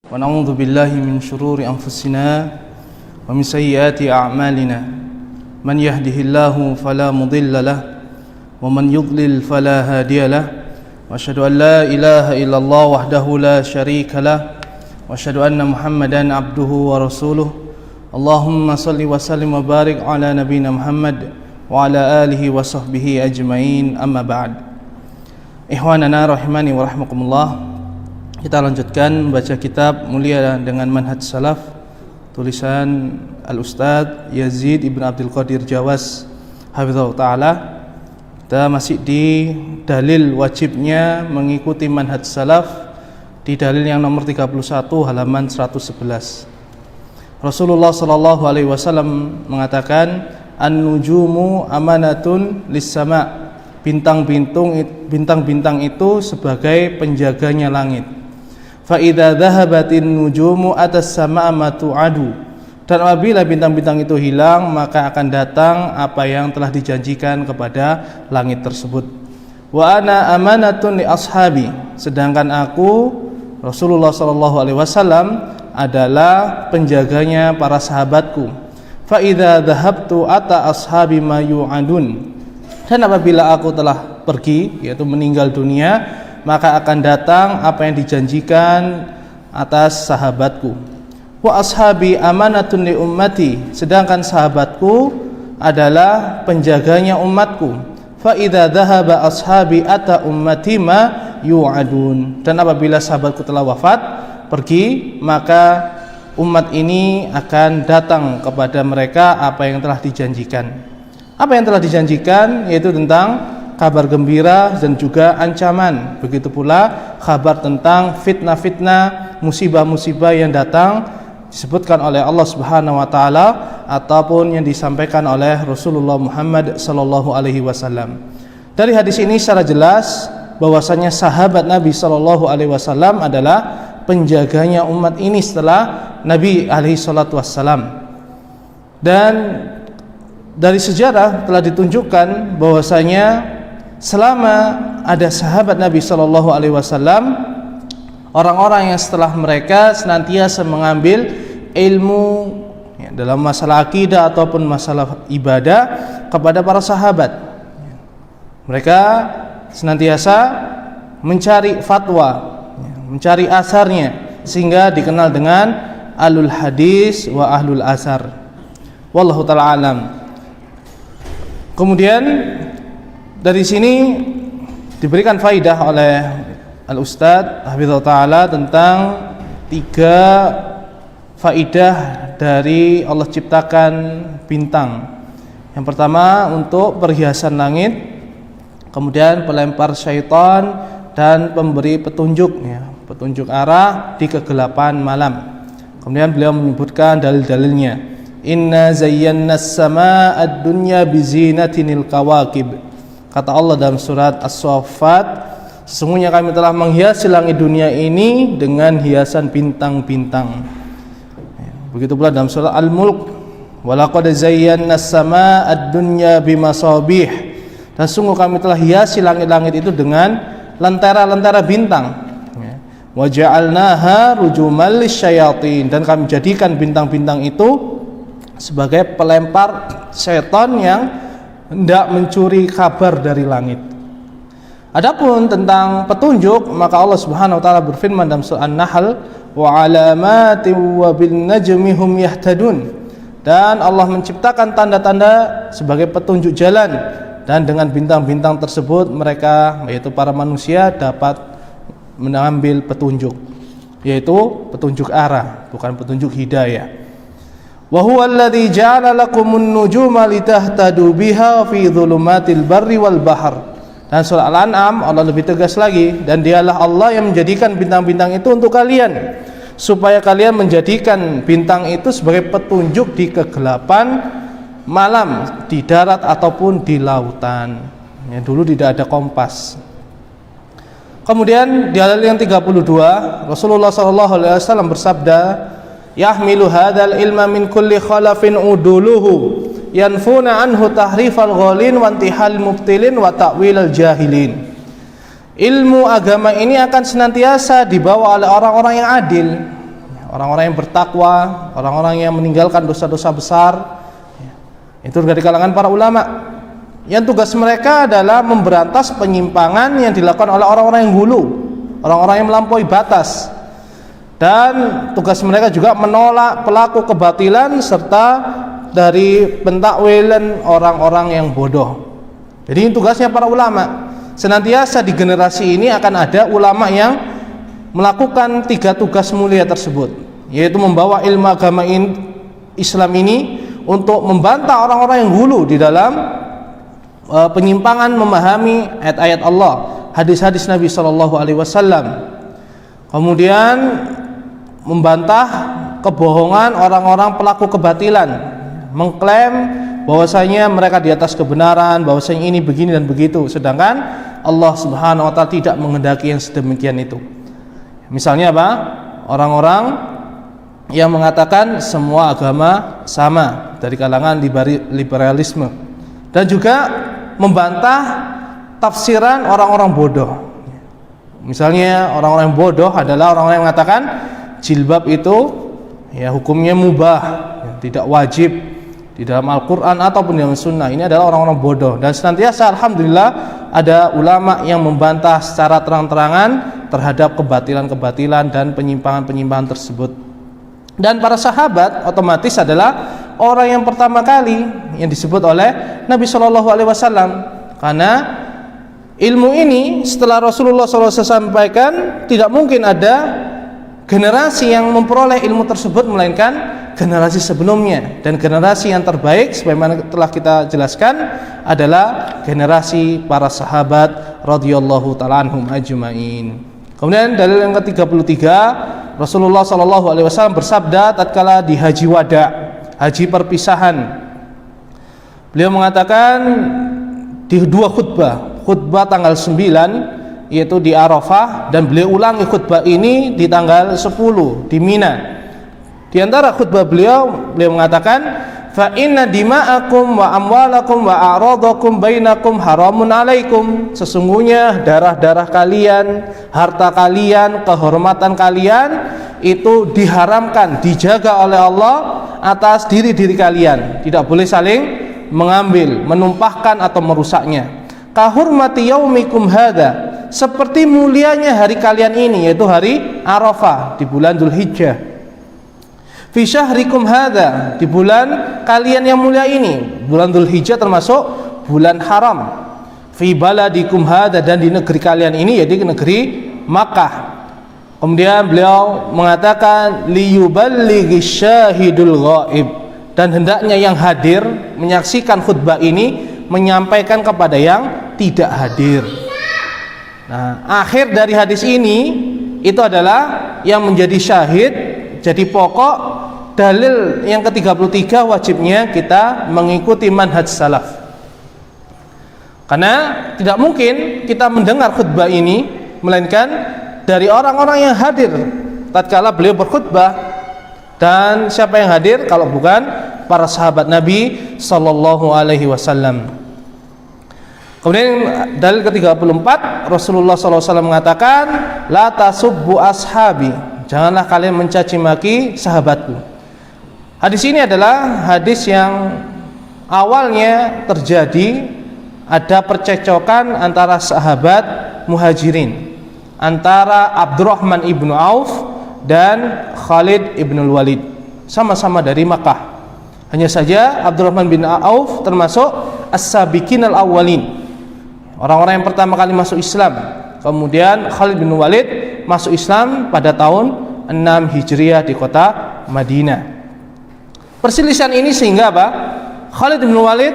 ونعوذ بالله من شرور أنفسنا ومن سيئات أعمالنا من يهده الله فلا مضل له ومن يضلل فلا هادي له وأشهد أن لا إله إلا الله وحده لا شريك له وأشهد أن محمدا عبده ورسوله اللهم صل وسلم وبارك على نبينا محمد وعلى آله وصحبه أجمعين أما بعد. Ikhwanana rahimani wa rahmakumullah. Kita lanjutkan membaca kitab Mulia dengan Manhaj Salaf, tulisan Al-Ustadz Yazid Ibn Abdul Qadir Jawas hafizahullah ta'ala. Kita masih di dalil wajibnya mengikuti Manhaj Salaf, di dalil yang nomor 31 halaman 111. Rasulullah sallallahu alaihi wasallam mengatakan, an-nujumu amanatun lis-sama'. Bintang-bintang itu sebagai penjaganya langit. Fa idza dhahabatin nujumu atas sama'a ma tu'adu. Dan apabila bintang-bintang itu hilang, maka akan datang apa yang telah dijanjikan kepada langit tersebut. Wa ana amanatun li ashabi. Sedangkan aku, Rasulullah sallallahu alaihi wasallam, adalah penjaganya para sahabatku. Fa idza dhahabtu ata ashabi ma yu'adun. Dan apabila aku telah pergi, yaitu meninggal dunia, maka akan datang apa yang dijanjikan atas sahabatku. Wa ashabi amanatun li ummati. Sedangkan sahabatku adalah penjaganya umatku. Fa idza dhahaba ashabi ata ummati ma yu'adun. Dan apabila sahabatku telah wafat, pergi, maka umat ini akan datang kepada mereka apa yang telah dijanjikan. Apa yang telah dijanjikan yaitu tentang kabar gembira dan juga ancaman. Begitu pula kabar tentang fitnah-fitnah, musibah-musibah yang datang disebutkan oleh Allah Subhanahu wa taala ataupun yang disampaikan oleh Rasulullah Muhammad sallallahu alaihi wasallam. Dari hadis ini secara jelas bahwasanya sahabat Nabi sallallahu alaihi wasallam adalah penjaganya umat ini setelah Nabi alaihi salatu wassalam. Dan dari sejarah telah ditunjukkan bahwasanya selama ada sahabat Nabi sallallahu alaihi wasallam, orang-orang yang setelah mereka senantiasa mengambil ilmu dalam masalah akidah ataupun masalah ibadah kepada para sahabat. Mereka senantiasa mencari fatwa, mencari asarnya, sehingga dikenal dengan ahlul hadis wa ahlul asar. Wallahu ta'ala alam. Kemudian dari sini diberikan faidah oleh Al-Ustadz hafizahullah ta'ala tentang 3 faidah dari Allah ciptakan bintang. Yang pertama untuk perhiasan langit, kemudian pelempar syaitan, dan pemberi petunjuk, petunjuk arah di kegelapan malam. Kemudian beliau menyebutkan dalil-dalilnya. Inna zayyana as-samaa'a ad-dunya bizinatinil kawakib. Kata Allah dalam surat As-Saffat, sesungguhnya kami telah menghiasi langit dunia ini dengan hiasan bintang-bintang. Begitu pula dalam surat Al-Mulk, walaqad zayyana as-samaa'a ad-dunya bimasabih. Dan sungguh kami telah hiasi langit-langit itu dengan lentera-lentera bintang. Wa ja'alnaha rujumal lisyayatin. Dan kami jadikan bintang-bintang itu sebagai pelempar setan yang hendak mencuri kabar dari langit. Adapun tentang petunjuk, maka Allah Subhanahu wa taala berfirman dalam surah An-Nahl, wa 'alamatin wa bin najmi hum yahtadun. Dan Allah menciptakan tanda-tanda sebagai petunjuk jalan, dan dengan bintang-bintang tersebut mereka, yaitu para manusia, dapat mengambil petunjuk, yaitu petunjuk arah, bukan petunjuk hidayah. Wa huwa alladzi ja'ala lakumun nujuma litahtadu biha fi dhulumatil barri wal bahr. Dan surah Al-An'am Allah lebih tegas lagi, dan dialah Allah yang menjadikan bintang-bintang itu untuk kalian, supaya kalian menjadikan bintang itu sebagai petunjuk di kegelapan malam, di darat ataupun di lautan. Dulu tidak ada kompas. Kemudian di ayat yang 32 Rasulullah SAW bersabda, yahmilu hadzal ilma min kulli khalafin uduluhu yanfuna anhu tahrifal ghalin wa intihal mubtilin wa ta'wilal jahilin. Ilmu agama ini akan senantiasa dibawa oleh orang-orang yang adil, orang-orang yang bertakwa, orang-orang yang meninggalkan dosa-dosa besar. Itu dari kalangan para ulama. Yang tugas mereka adalah memberantas penyimpangan yang dilakukan oleh orang-orang yang hulu, orang-orang yang melampaui batas. Dan tugas mereka juga menolak pelaku kebatilan serta dari pentakwilan orang-orang yang bodoh. Jadi ini tugasnya para ulama. Senantiasa di generasi ini akan ada ulama yang melakukan 3 tugas mulia tersebut, yaitu membawa ilmu agama Islam ini untuk membantah orang-orang yang hulu di dalam penyimpangan memahami ayat-ayat Allah, hadis-hadis Nabi SAW. Kemudian membantah kebohongan orang-orang pelaku kebatilan, mengklaim bahwasanya mereka di atas kebenaran, bahwasanya ini begini dan begitu, sedangkan Allah Subhanahu wa taala tidak menghendaki yang sedemikian itu. Misalnya apa? Orang-orang yang mengatakan semua agama sama dari kalangan liberalisme, dan juga membantah tafsiran orang-orang bodoh. Misalnya orang-orang yang bodoh adalah orang-orang yang mengatakan jilbab itu ya hukumnya mubah, ya, tidak wajib di dalam Al-Quran ataupun dalam Sunnah. Ini adalah orang-orang bodoh, dan senantiasa alhamdulillah ada ulama yang membantah secara terang-terangan terhadap kebatilan-kebatilan dan penyimpangan-penyimpangan tersebut. Dan para sahabat otomatis adalah orang yang pertama kali yang disebut oleh Nabi SAW, karena ilmu ini setelah Rasulullah SAW sampaikan tidak mungkin ada generasi yang memperoleh ilmu tersebut melainkan generasi sebelumnya, dan generasi yang terbaik sebagaimana telah kita jelaskan adalah generasi para sahabat radhiyallahu ta'ala anhum ajmain. Kemudian dalil yang ke-33, Rasulullah SAW bersabda tatkala di haji wada, haji perpisahan, beliau mengatakan di 2 khutbah tanggal 9 yaitu di Arafah, dan beliau ulangi khutbah ini di tanggal 10 di Mina. Di antara khutbah beliau mengatakan, fa inna dima'akum wa amwalakum wa a'radakum bainakum haramun alaikum. Sesungguhnya darah-darah kalian, harta kalian, kehormatan kalian itu diharamkan, dijaga oleh Allah atas diri-diri kalian. Tidak boleh saling mengambil, menumpahkan atau merusaknya. Kahurmati yaumikum hadza, seperti mulianya hari kalian ini, yaitu hari Arafah di bulan Dzulhijjah. Fi syahrikum hadza, di bulan kalian yang mulia ini, bulan Dzulhijjah termasuk bulan haram. Fi baladikum hadza, dan di negeri kalian ini, yaitu negeri Makkah. Kemudian beliau mengatakan liyuballighi syahidul ghaib, dan hendaknya yang hadir menyaksikan khutbah ini menyampaikan kepada yang tidak hadir. Nah, akhir dari hadis ini itu adalah yang menjadi syahid. Jadi pokok dalil yang ke-33 wajibnya kita mengikuti manhaj salaf. Karena tidak mungkin kita mendengar khutbah ini melainkan dari orang-orang yang hadir tatkala beliau berkhutbah. Dan siapa yang hadir kalau bukan para sahabat Nabi sallallahu alaihi wasallam. Kemudian dalil ke-34, Rasulullah SAW mengatakan, la tasubbu ashabi, janganlah kalian mencaci maki sahabatku. Hadis ini adalah hadis yang awalnya terjadi ada percekcokan antara sahabat muhajirin, antara Abdurrahman ibnu Auf dan Khalid ibnu Walid, sama-sama dari Makkah. Hanya saja Abdurrahman bin Auf termasuk as-sabiqin al-awwalin, orang-orang yang pertama kali masuk Islam. Kemudian Khalid bin Walid masuk Islam pada tahun 6 Hijriah di kota Madinah. Perselisihan ini sehingga apa? Khalid bin Walid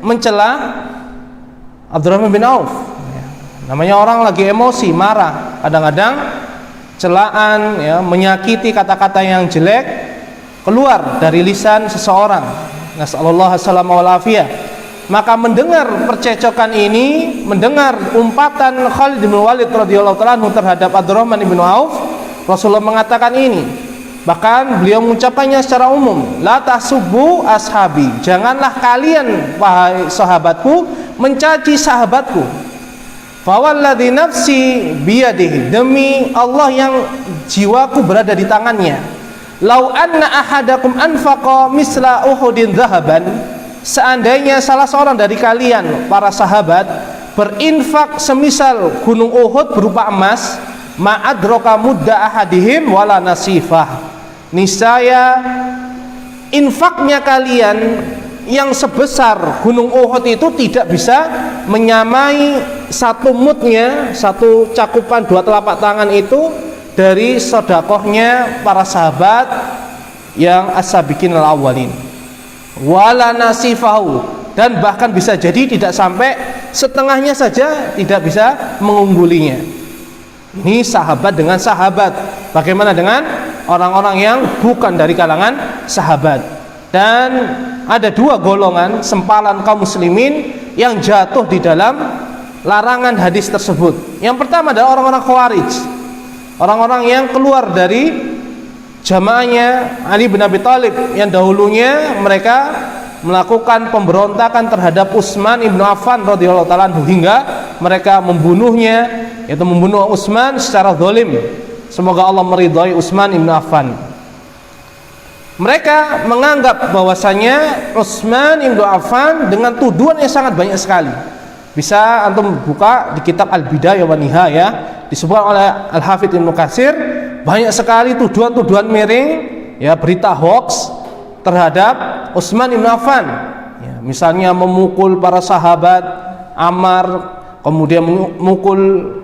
mencela Abdurrahman bin Auf. Namanya orang lagi emosi, marah, kadang-kadang celaan, ya, menyakiti, kata-kata yang jelek keluar dari lisan seseorang. Nasallallahu alaihi wal afiyah. Maka mendengar percecokan ini, mendengar umpatan Khalid bin Walid radhiyallahu ta'ala anhu terhadap Abdurrahman bin Auf, Rasulullah mengatakan ini. Bahkan beliau mengucapkannya secara umum, la tasubbu ashabi, janganlah kalian wahai sahabatku mencaci sahabatku. Fawalladzi nafsi biyadihi, demi Allah yang jiwaku berada di tangannya, lau anna ahadakum anfaqa misla uhudin dhahaban, seandainya salah seorang dari kalian para sahabat berinfak semisal gunung Uhud berupa emas, ma'adroka mudda ahadihim wala nasifah, niscaya infaknya kalian yang sebesar gunung Uhud itu tidak bisa menyamai satu mudnya, satu cakupan dua telapak tangan itu dari sedekahnya para sahabat yang as-sabiqin al-awwalin, wala nasifahu, dan bahkan bisa jadi tidak sampai setengahnya saja tidak bisa mengunggulinya. Ini sahabat dengan sahabat. Bagaimana dengan orang-orang yang bukan dari kalangan sahabat? Dan ada dua golongan sempalan kaum muslimin yang jatuh di dalam larangan hadis tersebut. Yang pertama adalah orang-orang Khawarij, orang-orang yang keluar dari jamaahnya Ali bin Abi Thalib, yang dahulunya mereka melakukan pemberontakan terhadap Utsman ibnu Affan radhiyallahu taala anhu, hingga mereka membunuhnya, yaitu membunuh Utsman secara zalim. Semoga Allah meridhai Utsman ibnu Affan. Mereka menganggap bahwasanya Utsman ibnu Affan dengan tuduhan yang sangat banyak sekali. Bisa antum buka di kitab Al-Bidayah wa Nihayah, disebut oleh Al-Hafidz Ibnu Katsir, banyak sekali tuduhan-tuduhan miring, ya, berita hoax terhadap Utsman ibnu Affan. Ya, misalnya memukul para sahabat Ammar, kemudian memukul,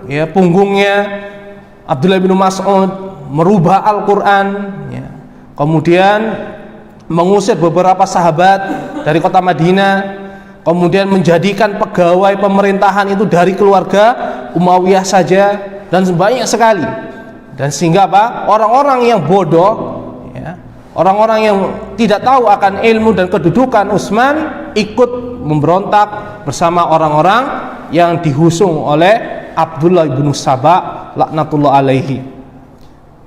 ya, punggungnya Abdullah bin Mas'ud, merubah Al-Quran, ya, kemudian mengusir beberapa sahabat dari kota Madinah, kemudian menjadikan pegawai pemerintahan itu dari keluarga Umayyah saja, dan banyak sekali. Dan sehingga apa? Orang-orang yang bodoh, ya, orang-orang yang tidak tahu akan ilmu dan kedudukan Utsman ikut memberontak bersama orang-orang yang dihusung oleh Abdullah bin Saba laknatullah alaihi.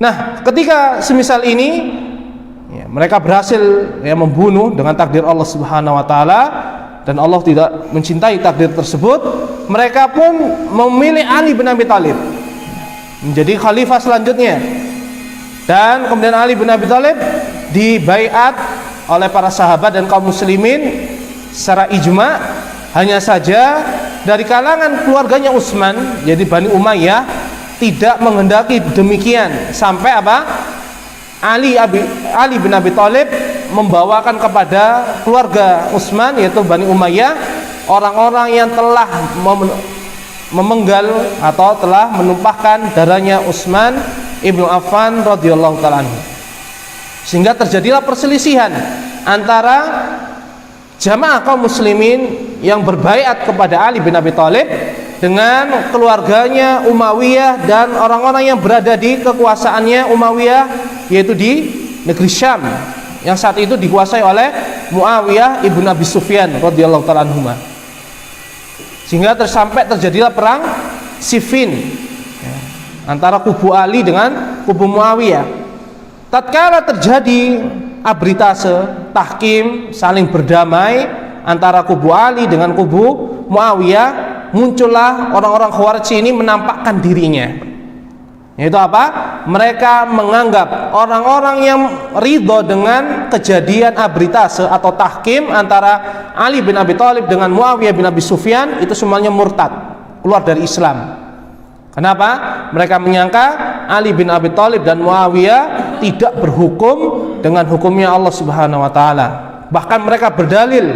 Nah, ketika semisal ini, ya, mereka berhasil, ya, membunuh dengan takdir Allah Subhanahu wa taala, dan Allah tidak mencintai takdir tersebut, mereka pun memilih Ali bin Abi Thalib menjadi khalifah selanjutnya. Dan kemudian Ali bin Abi Thalib dibaiat oleh para sahabat dan kaum muslimin secara ijma. Hanya saja dari kalangan keluarganya Utsman, jadi Bani Umayyah, tidak menghendaki demikian, sampai apa? Ali bin Abi Thalib membawakan kepada keluarga Utsman, yaitu Bani Umayyah, orang-orang yang telah memenggal atau telah menumpahkan darahnya Utsman ibnu Affan radhiyallahu taala anhu. Sehingga terjadilah perselisihan antara jamaah kaum muslimin yang berbaiat kepada Ali bin Abi Thalib dengan keluarganya Umayyah dan orang-orang yang berada di kekuasaannya Umayyah, yaitu di negeri Syam yang saat itu dikuasai oleh Muawiyah ibn Abi Sufyan radhiyallahu taala anhuma. Sehingga sampai terjadilah perang Siffin, ya, antara kubu Ali dengan kubu Muawiyah. Tatkala terjadi arbitase, tahkim, saling berdamai antara kubu Ali dengan kubu Muawiyah, muncullah orang-orang Khawarij ini menampakkan dirinya. Yaitu apa? Mereka menganggap orang-orang yang ridho dengan kejadian arbitase atau tahkim antara Ali bin Abi Thalib dengan Muawiyah bin Abi Sufyan itu semuanya murtad, keluar dari Islam. Kenapa? Mereka menyangka Ali bin Abi Thalib dan Muawiyah tidak berhukum dengan hukumnya Allah Subhanahu wa taala. Bahkan mereka berdalil,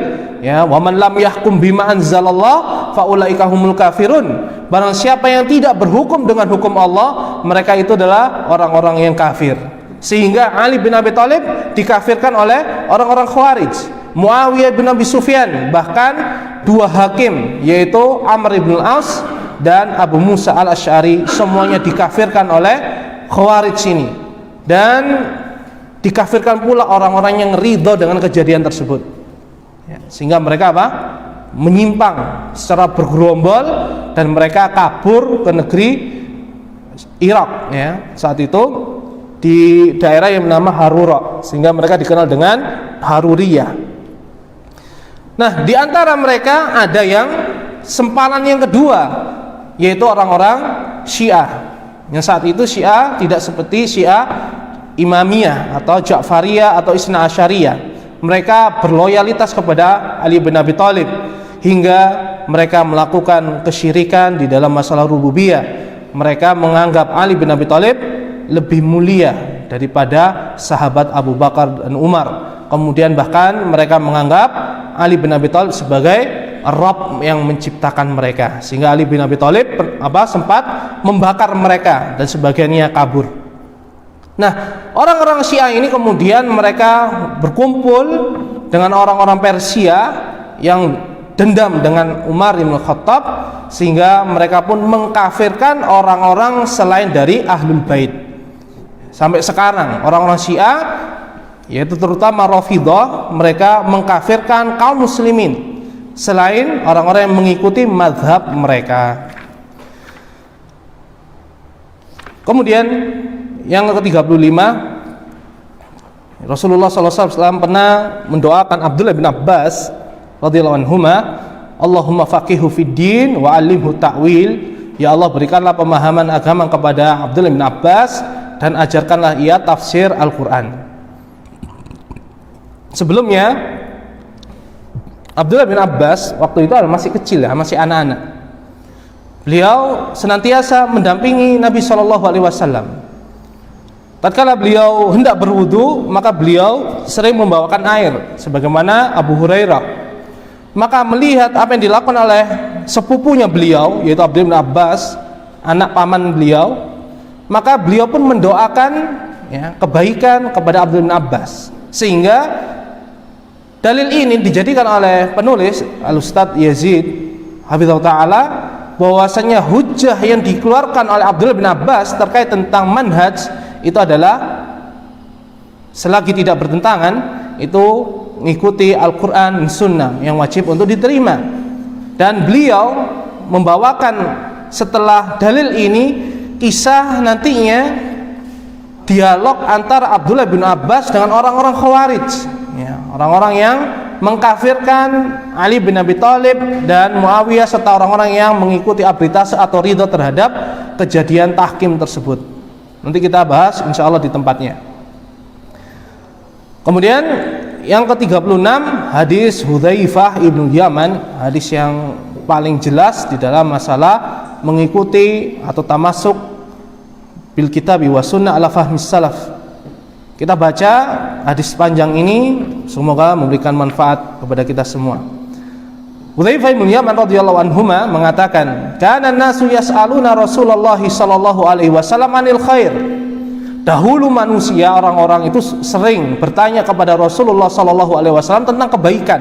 ya, wa man lam yahkum bima anzalallah faulaika humul kafirun. Barang siapa yang tidak berhukum dengan hukum Allah, mereka itu adalah orang-orang yang kafir. Sehingga Ali bin Abi Thalib dikafirkan oleh orang-orang Khawarij, Muawiyah bin Abi Sufyan, bahkan dua hakim, yaitu Amr ibn al-As dan Abu Musa al-Asy'ari, semuanya dikafirkan oleh Khawarij ini. Dan dikafirkan pula orang-orang yang ridho dengan kejadian tersebut, ya, sehingga mereka apa? Menyimpang secara bergerombol dan mereka kabur ke negeri Irak, ya, saat itu di daerah yang bernama Harura, sehingga mereka dikenal dengan Haruriyah. Nah, di antara mereka ada yang sempalan yang kedua, yaitu orang-orang Syiah. Yang saat itu Syiah tidak seperti Syiah Imamiyah atau Ja'fariyah atau Isna Asyariyah. Mereka berloyalitas kepada Ali bin Abi Thalib hingga mereka melakukan kesyirikan di dalam masalah rububiyah. Mereka menganggap Ali bin Abi Thalib lebih mulia daripada sahabat Abu Bakar dan Umar. Kemudian bahkan mereka menganggap Ali bin Abi Thalib sebagai Rabb yang menciptakan mereka, sehingga Ali bin Abi Thalib sempat membakar mereka dan sebagiannya kabur. Nah, orang-orang Syiah ini kemudian mereka berkumpul dengan orang-orang Persia yang dendam dengan Umar bin Khattab, sehingga mereka pun mengkafirkan orang-orang selain dari Ahlul Bait. Sampai sekarang orang-orang Syiah, yaitu terutama Rafidhah, mereka mengkafirkan kaum muslimin selain orang-orang yang mengikuti mazhab mereka. Kemudian yang ke-35, Rasulullah SAW pernah mendoakan Abdullah bin Abbas radhiyallahu anhuma, Allahumma faqihu fid din wa 'allimhu ta'wil. Ya Allah, berikanlah pemahaman agama kepada Abdullah bin Abbas dan ajarkanlah ia tafsir Al-Qur'an. Sebelumnya Abdullah bin Abbas waktu itu masih kecil ya, masih anak-anak. Beliau senantiasa mendampingi Nabi SAW. Tatkala beliau hendak berwudu, maka beliau sering membawakan air sebagaimana Abu Hurairah. Maka melihat apa yang dilakukan oleh sepupunya beliau, yaitu Abdullah bin Abbas, anak paman beliau, maka beliau pun mendoakan kebaikan kepada Abdullah bin Abbas. Sehingga dalil ini dijadikan oleh penulis Al-Ustadz Yazid hafizahullah ta'ala bahwasanya hujjah yang dikeluarkan oleh Abdullah bin Abbas terkait tentang manhaj itu adalah selagi tidak bertentangan, itu mengikuti Al-Quran dan Sunnah yang wajib untuk diterima. Dan beliau membawakan setelah dalil ini kisah nantinya dialog antara Abdullah bin Abbas dengan orang-orang Khawarij, orang-orang yang mengkafirkan Ali bin Abi Thalib dan Muawiyah serta orang-orang yang mengikuti arbitrase atau ridho terhadap kejadian tahkim tersebut. Nanti kita bahas insya Allah di tempatnya. Kemudian yang ke-36, hadis Hudzaifah ibnu Yaman, hadis yang paling jelas di dalam masalah mengikuti atau tamasuk bil kitab wa sunnah ala fahmis salaf. Kita baca hadis panjang ini, semoga memberikan manfaat kepada kita semua. Hudzaifah bin Yaman radhiyallahu anhuma mengatakan, "Kana an-nasu yas'aluna Rasulullah sallallahu alaihi wasallam 'anil khair." Dahulu manusia, orang-orang itu sering bertanya kepada Rasulullah sallallahu alaihi wasallam tentang kebaikan.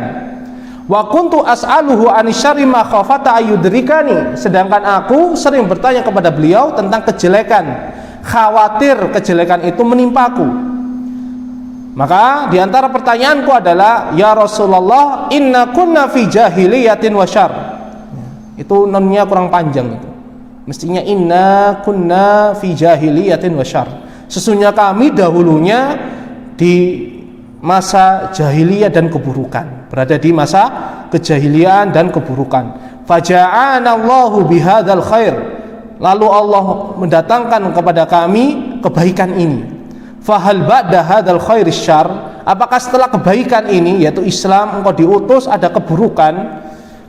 Wa kuntu as'aluhu 'anil syarri ma khafata ayudrikani. Sedangkan aku sering bertanya kepada beliau tentang kejelekan, khawatir kejelekan itu menimpaku. Maka diantara pertanyaanku adalah, ya Rasulullah, inna kunna fi jahiliyatin wa syar. Itu nonnya kurang panjang itu. Mestinya inna kunna fi jahiliyatin wa syar. Sesungguhnya kami dahulunya di masa jahiliyah dan keburukan, berada di masa kejahiliaan dan keburukan. Faja'anallahu bihadzal khair. Lalu Allah mendatangkan kepada kami kebaikan ini. Fahal ba'da hadzal khairi syarr, apakah setelah kebaikan ini yaitu Islam engkau diutus ada keburukan?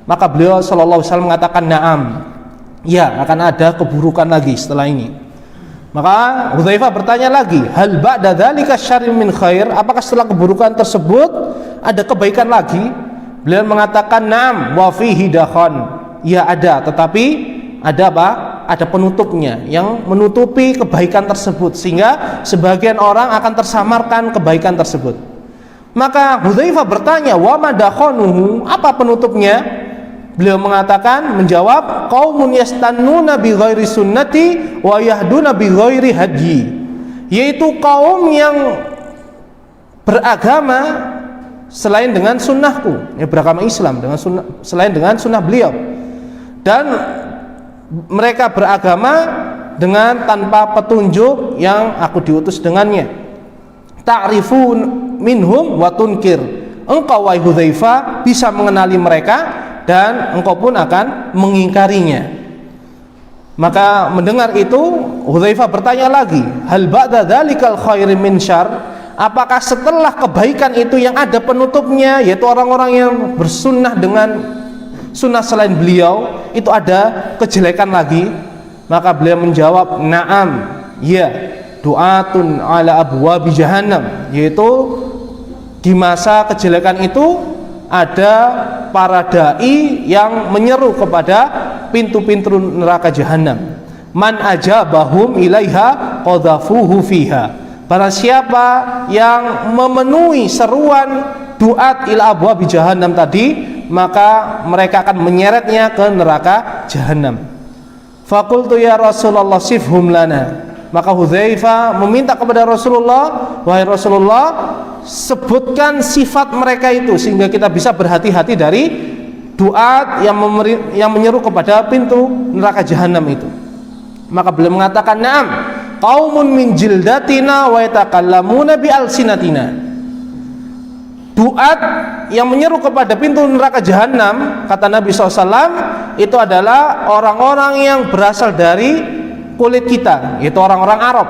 Maka beliau sallallahu alaihi wasallam mengatakan na'am, ya akan ada keburukan lagi setelah ini. Maka Hudzaifah bertanya lagi, hal ba'da dzalika syarrun min khair, apakah setelah keburukan tersebut ada kebaikan lagi? Beliau mengatakan na'am wa fihi dakhan, ya ada, tetapi ada apa? Ada penutupnya yang menutupi kebaikan tersebut, sehingga sebagian orang akan tersamarkan kebaikan tersebut. Maka Hudzaifah bertanya, wa madakhanuhu, apa penutupnya? Beliau mengatakan, menjawab, qaumun yastannuna bi ghairi sunnati wa yahduna bi ghairi hadyi, yaitu kaum yang beragama selain dengan sunnahku, ya beragama Islam dengan sunnah, selain dengan sunnah beliau, dan mereka beragama dengan tanpa petunjuk yang aku diutus dengannya. Ta'rifun minhum wa tunkir. Engkau wahai Hudzaifah bisa mengenali mereka dan engkau pun akan mengingkarinya. Maka mendengar itu Hudzaifah bertanya lagi, hal ba'da dzalikal khairi min syarr? Apakah setelah kebaikan itu yang ada penutupnya, yaitu orang-orang yang bersunnah dengan sunnah selain beliau, itu ada kejelekan lagi? Maka beliau menjawab, na'am, ya, du'atun ala abwabi jahannam, yaitu di masa kejelekan itu ada para dai yang menyeru kepada pintu-pintu neraka jahanam. Man ajabahum ilaiha qadhafuhu fiha. Barang siapa yang memenuhi seruan duat ila abwabi jahannam tadi, maka mereka akan menyeretnya ke neraka jahanam. Faqultu ya Rasulullah sifhum lana. Maka Hudzaifah meminta kepada Rasulullah, wahai Rasulullah, sebutkan sifat mereka itu sehingga kita bisa berhati-hati dari duat yang menyeru kepada pintu neraka jahanam itu. Maka beliau mengatakan, na'am, qaumun min jildatina wa yatakallamuna bi alsinatina. Duat yang menyeru kepada pintu neraka jahanam, kata Nabi SAW, itu adalah orang-orang yang berasal dari kulit kita, yaitu orang-orang Arab,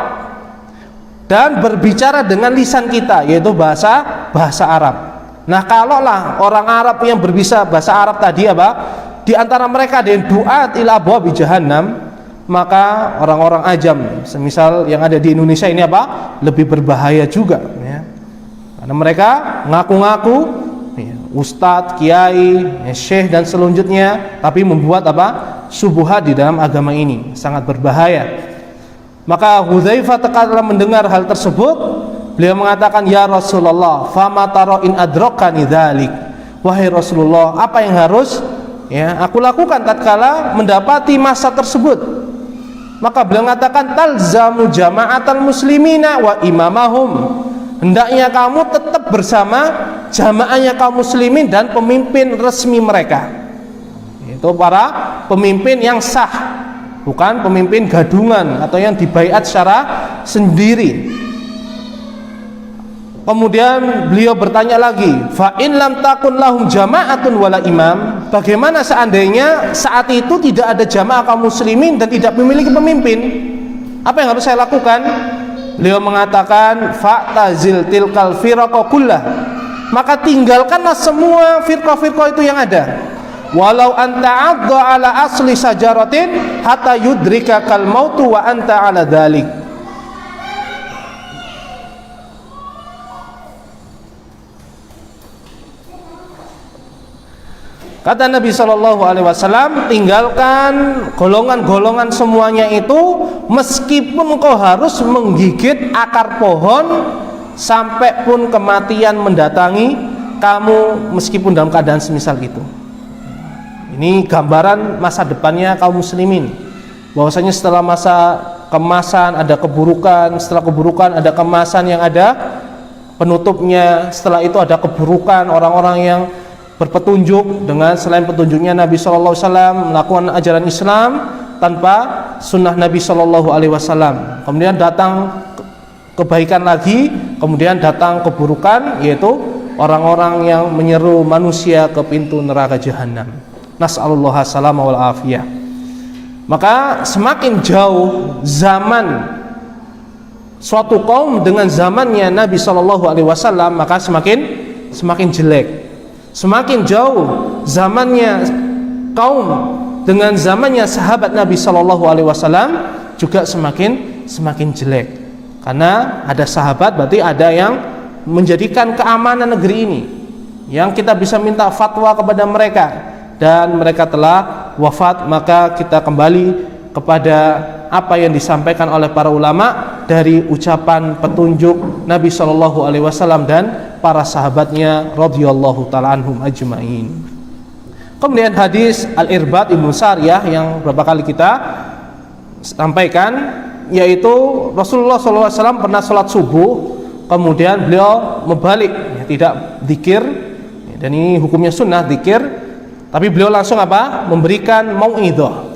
dan berbicara dengan lisan kita, yaitu bahasa Arab. Nah, kalaulah orang Arab yang berbisa bahasa Arab tadi di antara mereka ada yang duat ila abwabi jahannam, maka orang-orang ajam semisal yang ada di Indonesia ini lebih berbahaya juga ya. Karena mereka ngaku-ngaku ya, ustadz, kiai, ya, syekh dan selanjutnya, tapi membuat subuhat di dalam agama ini, sangat berbahaya. Maka Hudzaifah tatkala mendengar hal tersebut, beliau mengatakan, ya Rasulullah, fama tara in adrakani dzalik. Wahai Rasulullah, apa yang harus aku lakukan tatkala mendapati masa tersebut? Maka beliau mengatakan, talzamu jama'atal muslimina wa imamahum. Hendaknya kamu tetap bersama jamaahnya kaum muslimin dan pemimpin resmi mereka. Itu para pemimpin yang sah, bukan pemimpin gadungan atau yang dibaiat secara sendiri. Kemudian beliau bertanya lagi, fa in lam takun lahum jama'atun wala imam. Bagaimana seandainya saat itu tidak ada jamaah kaum muslimin dan tidak memiliki pemimpin? Apa yang harus saya lakukan? Beliau mengatakan, fa'tazil tilkal firqa kullah. Maka tinggalkanlah semua firqah-firqah itu yang ada. Walau anta 'adda ala asli sajaratin hatta yudrika kal mautu wa anta 'ala dzalik. Kata Nabi SAW, tinggalkan golongan-golongan semuanya itu, meskipun kau harus menggigit akar pohon, sampai pun kematian mendatangi kamu, meskipun dalam keadaan semisal itu. Ini gambaran masa depannya kaum muslimin, bahwasanya setelah masa kemasan ada keburukan, setelah keburukan ada kemasan yang ada penutupnya, setelah itu ada keburukan orang-orang yang berpetunjuk dengan selain petunjuknya Nabi SAW, melakukan ajaran Islam tanpa sunnah Nabi SAW. Kemudian datang kebaikan lagi, kemudian datang keburukan, yaitu orang-orang yang menyeru manusia ke pintu neraka jahanam. Nas'alullah salamah wal afiyah. Maka semakin jauh zaman suatu kaum dengan zamannya Nabi SAW, maka semakin jelek. Semakin jauh zamannya kaum dengan zamannya sahabat Nabi SAW, juga semakin jelek. Karena ada sahabat, berarti ada yang menjadikan keamanan negeri ini, yang kita bisa minta fatwa kepada mereka, dan mereka telah wafat. Maka kita kembali kepada apa yang disampaikan oleh para ulama dari ucapan petunjuk Nabi SAW dan para sahabatnya radhiyallahu ta'ala anhum ajma'in. Kemudian hadis Al-Irbad Ibnu Sariyah yang beberapa kali kita sampaikan, yaitu Rasulullah SAW pernah sholat subuh, kemudian beliau membalik, tidak zikir, dan ini hukumnya sunnah zikir, tapi beliau langsung memberikan mau'idhah.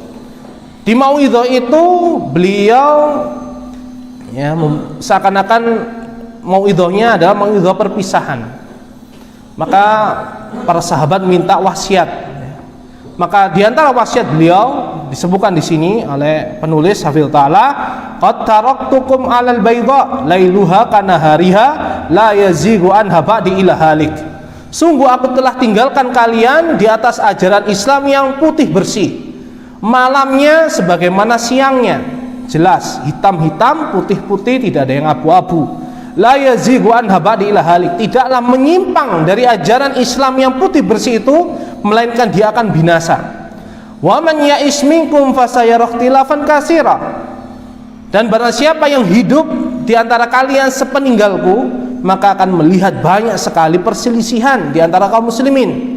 Di mau'idhah itu beliau seakan-akan mau'idhahnya adalah mau'idhah perpisahan. Maka para sahabat minta wasiat, Maka di antara wasiat beliau disebutkan di sini oleh penulis hafizh ta'ala, qad taraktukum 'alal bayda lailuha kanahariha la yazighu anha ba'di ila halik. Sungguh aku telah tinggalkan kalian di atas ajaran Islam yang putih bersih, malamnya sebagaimana siangnya, jelas hitam-hitam, putih-putih, tidak ada yang abu-abu. La yazighu anha ba'di ila halik, tidaklah menyimpang dari ajaran Islam yang putih bersih itu, melainkan dia akan binasa. Wa man ya'is minkum fasayara ikhtilafan katsira. Dan barang siapa yang hidup di antara kalian sepeninggalku, maka akan melihat banyak sekali perselisihan di antara kaum muslimin.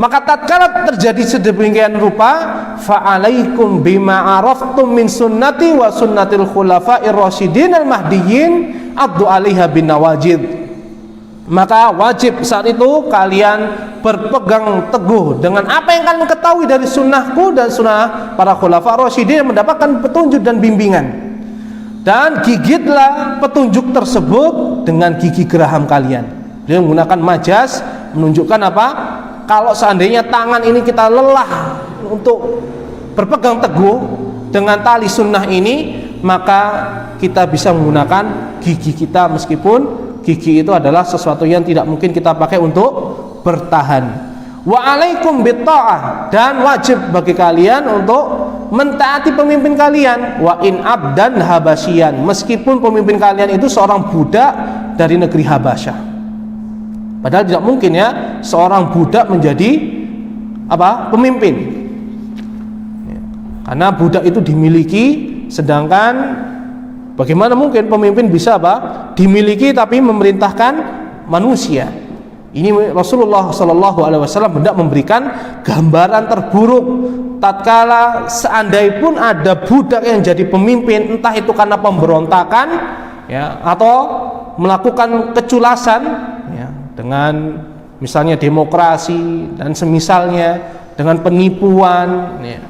Maka tatkala terjadi sedemikian rupa, fa'alaikum bima araftum min sunnati wa sunnatil khulafa'ir rasyidin al-mahdiyyin addu 'alaiha bin nawajid. Maka wajib saat itu kalian berpegang teguh dengan apa yang kalian ketahui dari sunnahku dan sunnah para khulafa rasyidin yang mendapatkan petunjuk dan bimbingan, dan gigitlah petunjuk tersebut dengan gigi geraham kalian. Dia menggunakan majas menunjukkan apa? Kalau seandainya tangan ini kita lelah untuk berpegang teguh dengan tali sunnah ini, maka kita bisa menggunakan gigi kita, meskipun gigi itu adalah sesuatu yang tidak mungkin kita pakai untuk bertahan. Wa alaikum bitta'ah, dan wajib bagi kalian untuk mentaati pemimpin kalian. Wa in abdan habasyian, meskipun pemimpin kalian itu seorang budak dari negeri Habasyah. Padahal tidak mungkin ya seorang budak menjadi pemimpin, karena budak itu dimiliki, sedangkan bagaimana mungkin pemimpin bisa dimiliki tapi memerintahkan manusia? Ini Rasulullah SAW hendak memberikan gambaran terburuk tatkala seandainya pun ada budak yang jadi pemimpin, entah itu karena pemberontakan ya, atau melakukan keculasan ya, dengan misalnya demokrasi dan semisalnya, dengan penipuan ya,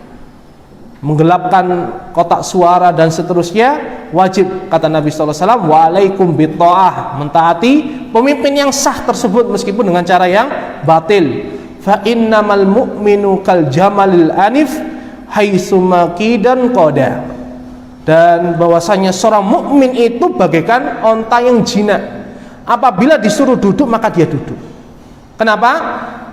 menggelapkan kotak suara dan seterusnya. Wajib, kata Nabi SAW, waalaikum bitta'ah, mentaati pemimpin yang sah tersebut meskipun dengan cara yang batil. Fa innamal mu'minu kal jamalil anif haitsu maqidan qada. Dan bahwasanya seorang mukmin itu bagaikan onta yang jinak, apabila disuruh duduk maka dia duduk. Kenapa?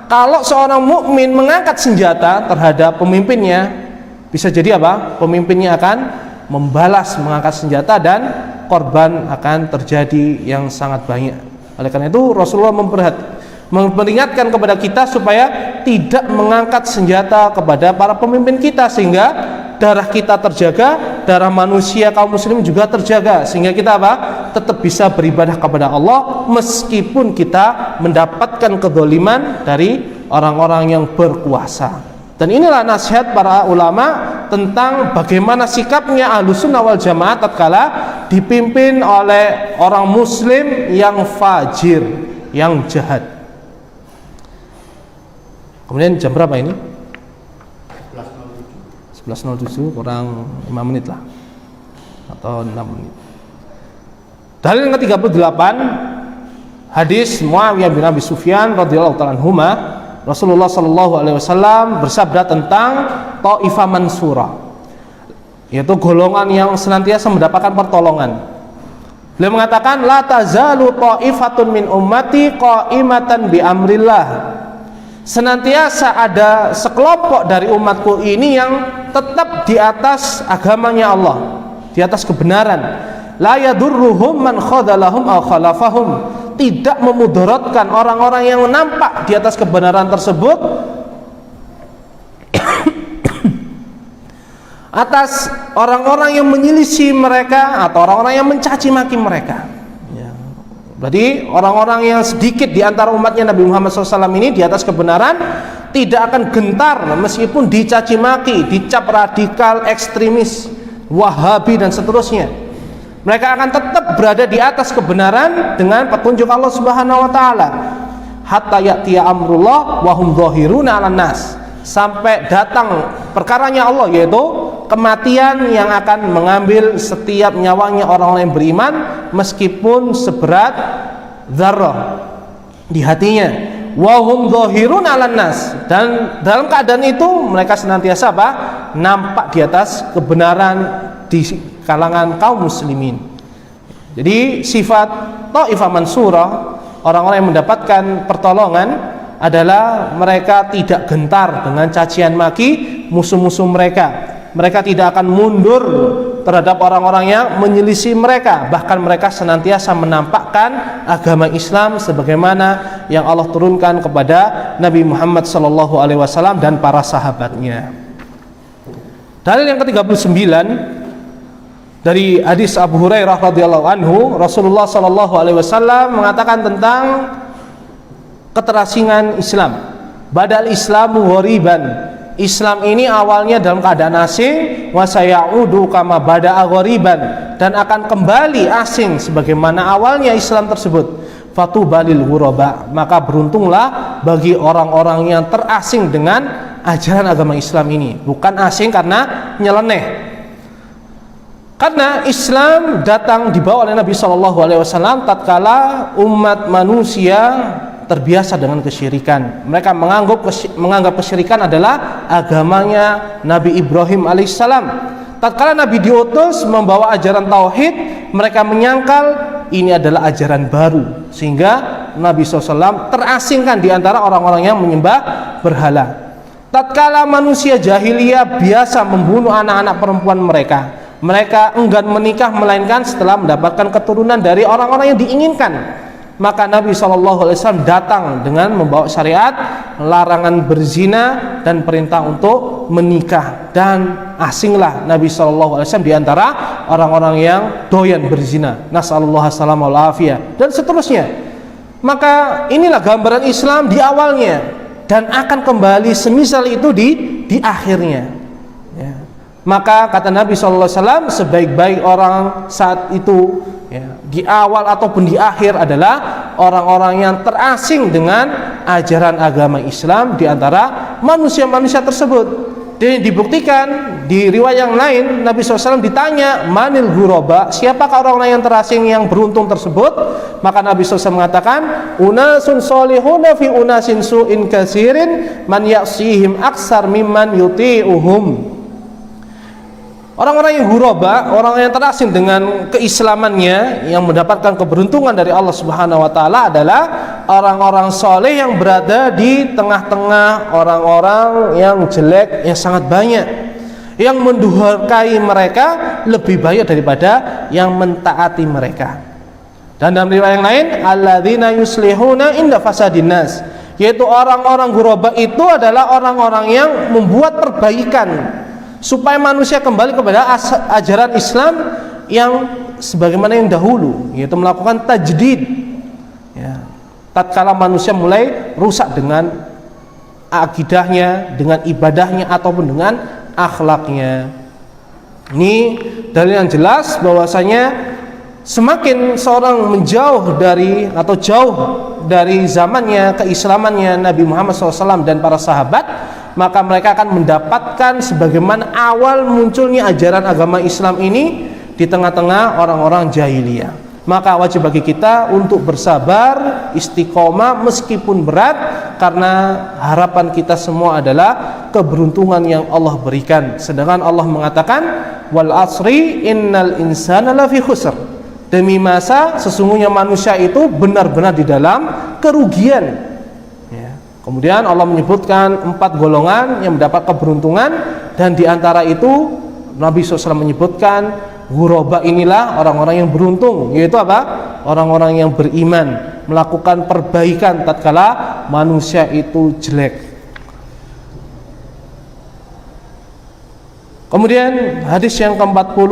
Kalau seorang mukmin mengangkat senjata terhadap pemimpinnya, bisa jadi pemimpinnya akan membalas mengangkat senjata dan korban akan terjadi yang sangat banyak. Oleh karena itu Rasulullah memperingatkan kepada kita supaya tidak mengangkat senjata kepada para pemimpin kita, sehingga darah kita terjaga, darah manusia kaum muslim juga terjaga, sehingga kita tetap bisa beribadah kepada Allah meskipun kita mendapatkan kezaliman dari orang-orang yang berkuasa. Dan inilah nasihat para ulama tentang bagaimana sikapnya Ahlussunnah wal Jamaah tatkala dipimpin oleh orang muslim yang fajir, yang jahat. Kemudian jam berapa ini? 11.07, kurang 5 menit lah, atau 6 menit. Dalil yang ke-38, hadis Muawiyah bin Abi Sufyan radhiyallahu ta'ala anhuma. Rasulullah SAW bersabda tentang Ta'ifah Mansurah, yaitu golongan yang senantiasa mendapatkan pertolongan. Beliau mengatakan, la tazalu ta'ifatun min ummati qa'imatan bi amrillah. Senantiasa ada sekelompok dari umatku ini yang tetap di atas agamanya Allah, di atas kebenaran. La yadurruhum man khadalahum aw khalafahum, tidak memudaratkan orang-orang yang nampak di atas kebenaran tersebut atas orang-orang yang menyelisih mereka atau orang-orang yang mencaci maki mereka ya. Berarti orang-orang yang sedikit di antara umatnya Nabi Muhammad SAW ini di atas kebenaran tidak akan gentar meskipun dicaci maki, dicap radikal, ekstremis, wahabi dan seterusnya. Mereka akan tetap berada di atas kebenaran dengan petunjuk Allah Subhanahu wa taala. Hatta ya'tiya amrullah wa hum dhahiruna 'alan nas. Sampai datang perkaranya Allah, yaitu kematian yang akan mengambil setiap nyawanya orang-orang yang beriman meskipun seberat dzarrah di hatinya. wa hum dhahirun 'alan nas, dan dalam keadaan itu mereka senantiasa apa? Nampak di atas kebenaran di kalangan kaum muslimin. Jadi sifat Taifah Mansurah, orang-orang yang mendapatkan pertolongan, adalah mereka tidak gentar dengan cacian maki musuh-musuh mereka. Mereka tidak akan mundur terhadap orang-orang yang menyelisih mereka. Bahkan mereka senantiasa menampakkan agama Islam sebagaimana yang Allah turunkan kepada Nabi Muhammad SAW dan para sahabatnya. Dalil yang ke-39 dari hadis Abu Hurairah radhiyallahu anhu, Rasulullah SAW mengatakan tentang keterasingan Islam. Badal Islamu ghoriban, Islam ini awalnya dalam keadaan asing, wa sayaudu kama bada'a ghoriban, dan akan kembali asing sebagaimana awalnya Islam tersebut. Fatubalil ghuraba, maka beruntunglah bagi orang-orang yang terasing dengan ajaran agama Islam ini. Bukan asing karena nyeleneh, karena Islam datang dibawa oleh Nabi SAW tatkala umat manusia terbiasa dengan kesyirikan. Mereka menganggap kesyirikan adalah agamanya Nabi Ibrahim alaihissalam. Tatkala Nabi diutus membawa ajaran tauhid, mereka menyangkal ini adalah ajaran baru, sehingga Nabi SAW terasingkan di antara orang-orang yang menyembah berhala. Tatkala manusia jahiliyah biasa membunuh anak-anak perempuan mereka enggan menikah melainkan setelah mendapatkan keturunan dari orang-orang yang diinginkan. Maka Nabi SAW datang dengan membawa syariat larangan berzina dan perintah untuk menikah, dan asinglah Nabi SAW di antara orang-orang yang doyan berzina. Nasallallahu salam wal afiyah, dan seterusnya. Maka inilah gambaran Islam di awalnya, dan akan kembali semisal itu di akhirnya. Ya. Maka kata Nabi SAW, sebaik-baik orang saat itu, ya, di awal ataupun di akhir, adalah orang-orang yang terasing dengan ajaran agama Islam di antara manusia-manusia tersebut. Dan dibuktikan di riwayat yang lain, Nabi SAW ditanya, manil ghuraba, siapakah orang-orang yang terasing yang beruntung tersebut? Maka Nabi SAW mengatakan, unasun solihuna fi unasin su'in kasirin man ya'sihim aksar mimman yuti'uhum. Orang-orang yang ghuraba, orang yang terasing dengan keislamannya, yang mendapatkan keberuntungan dari Allah Subhanahu wa taala, adalah orang-orang soleh yang berada di tengah-tengah orang-orang yang jelek yang sangat banyak, yang mendurhakai mereka lebih banyak daripada yang mentaati mereka. Dan dalam riwayat yang lain, alladzina yuslihuna inda fasadin nas, yaitu orang-orang ghuraba itu adalah orang-orang yang membuat perbaikan supaya manusia kembali kepada ajaran Islam yang sebagaimana yang dahulu, yaitu melakukan tajdid. Ya. Tatkala manusia mulai rusak dengan akidahnya, dengan ibadahnya, ataupun dengan akhlaknya. Ini dalil yang jelas bahwasanya semakin seorang menjauh dari atau jauh dari zamannya keislamannya Nabi Muhammad SAW dan para sahabat, maka mereka akan mendapatkan sebagaimana awal munculnya ajaran agama Islam ini di tengah-tengah orang-orang jahiliyah. Maka wajib bagi kita untuk bersabar, istiqomah meskipun berat, karena harapan kita semua adalah keberuntungan yang Allah berikan. Sedangkan Allah mengatakan, wal asri innal insana lafi khusr, demi masa sesungguhnya manusia itu benar-benar di dalam kerugian. Kemudian Allah menyebutkan 4 golongan yang mendapat keberuntungan, dan diantara itu Nabi SAW menyebutkan ghuraba inilah orang-orang yang beruntung, yaitu apa? Orang-orang yang beriman, melakukan perbaikan tatkala manusia itu jelek. Kemudian hadis yang ke-40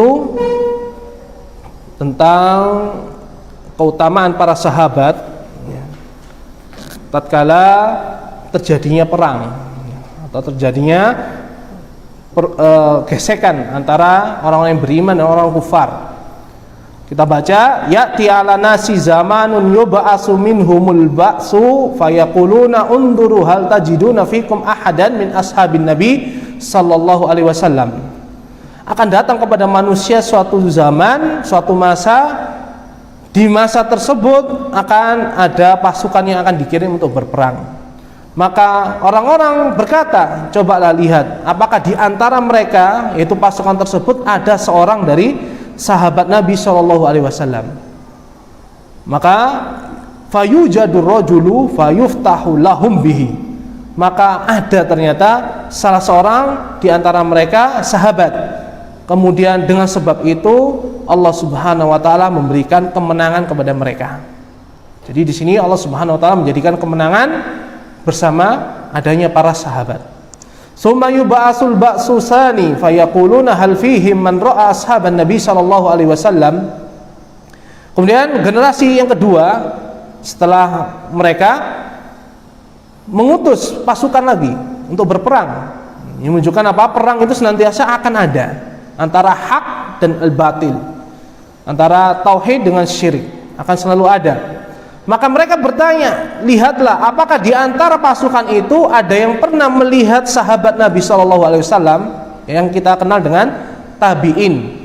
tentang keutamaan para sahabat tatkala terjadinya perang atau terjadinya gesekan antara orang-orang yang beriman dan orang kufar. Kita baca, ya'ti 'ala nasi zamanun yub'asu minhumul ba'su fayaquluna unduru hal tajiduna fikum ahadan min ashabin nabi sallallahu alaihi wasallam. Akan datang kepada manusia suatu zaman, suatu masa, di masa tersebut akan ada pasukan yang akan dikirim untuk berperang. Maka orang-orang berkata, cobalah lihat apakah di antara mereka, yaitu pasukan tersebut, ada seorang dari sahabat Nabi SAW. Maka fayujadur rajulu fayuftahu lahum bihi. Maka ada ternyata salah seorang di antara mereka sahabat. Kemudian dengan sebab itu Allah Subhanahu wa taala memberikan kemenangan kepada mereka. Jadi di sini Allah Subhanahu wa taala menjadikan kemenangan bersama adanya para sahabat. Summa yub'atsul ba'susani fayaquluna hal fihim man ra'a ashaban Nabi sallallahu alaihi wasallam. Kemudian generasi yang kedua setelah mereka mengutus pasukan lagi untuk berperang. Ini menunjukkan apa? Perang itu senantiasa akan ada antara hak dan al-batil, antara tauhid dengan syirik, akan selalu ada. Maka mereka bertanya, lihatlah apakah di antara pasukan itu ada yang pernah melihat sahabat Nabi SAW yang kita kenal dengan tabi'in.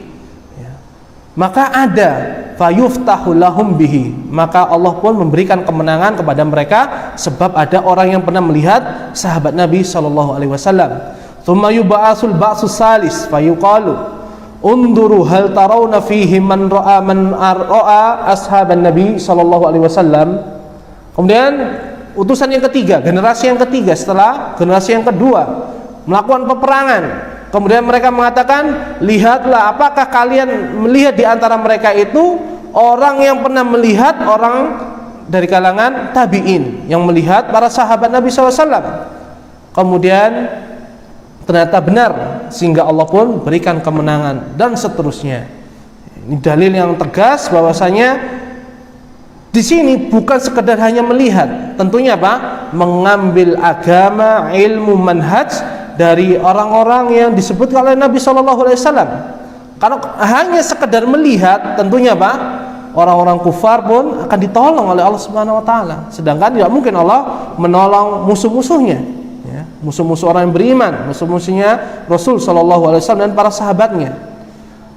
Maka ada, fayuftahu lahum bihi. Maka Allah pun memberikan kemenangan kepada mereka sebab ada orang yang pernah melihat sahabat Nabi SAW. Tsumma yub'atsul ba'sus salis fayuqalu unduru hal tarawna fihi man ra'a ashaban Nabi SAW. Kemudian utusan yang ketiga, generasi yang ketiga setelah generasi yang kedua melakukan peperangan. Kemudian mereka mengatakan, lihatlah apakah kalian melihat di antara mereka itu orang yang pernah melihat orang dari kalangan tabi'in yang melihat para sahabat Nabi SAW. Kemudian ternyata benar, sehingga Allah pun berikan kemenangan dan seterusnya. Ini dalil yang tegas bahwasanya di sini bukan sekedar hanya melihat, tentunya apa? Mengambil agama, ilmu, manhaj dari orang-orang yang disebut oleh Nabi SAW. Kalau hanya sekedar melihat, tentunya apa? Orang-orang kufar pun akan ditolong oleh Allah Subhanahu wa taala. Sedangkan tidak mungkin Allah menolong musuh-musuhnya. Musuh-musuh orang yang beriman, musuh-musuhnya Rasul SAW dan para sahabatnya.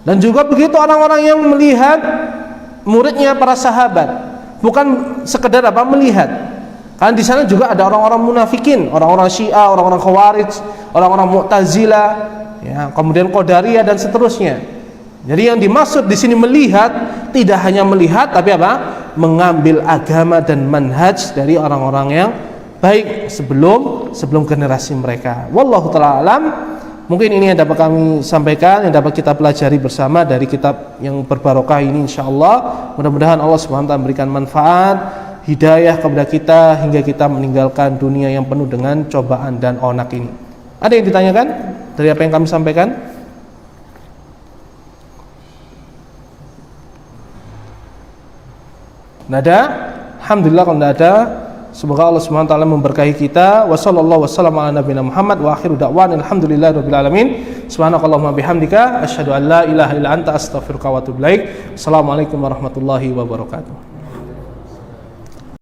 Dan juga begitu orang-orang yang melihat muridnya para sahabat, bukan sekedar apa melihat. Kan di sana juga ada orang-orang munafikin, orang-orang Syiah, orang-orang Khawarij, orang-orang Mu'tazilah, ya, kemudian Qadariyah dan seterusnya. Jadi yang dimaksud di sini melihat tidak hanya melihat, tapi apa? Mengambil agama dan manhaj dari orang-orang yang baik sebelum generasi mereka. Wallahu ta'ala alam. Mungkin ini yang dapat kami sampaikan, yang dapat kita pelajari bersama dari kitab yang berbarokah ini, insyaallah. Mudah-mudahan Allah Subhanahu wa taala memberikan manfaat, hidayah kepada kita hingga kita meninggalkan dunia yang penuh dengan cobaan dan onak ini. Ada yang ditanyakan dari apa yang kami sampaikan? Tidak ada? Alhamdulillah kalau tidak ada. Semoga Allah Subhanahu wa taala memberkahi kita. Wa sallallahu wasallam ala nabiyina Muhammad wa akhiru da'wana alhamdulillahirabbil alamin. Subhanakallahumma bihamdika asyhadu an la ilaha illa anta astaghfiruka wa atubu ilaik. Assalamualaikum warahmatullahi wabarakatuh.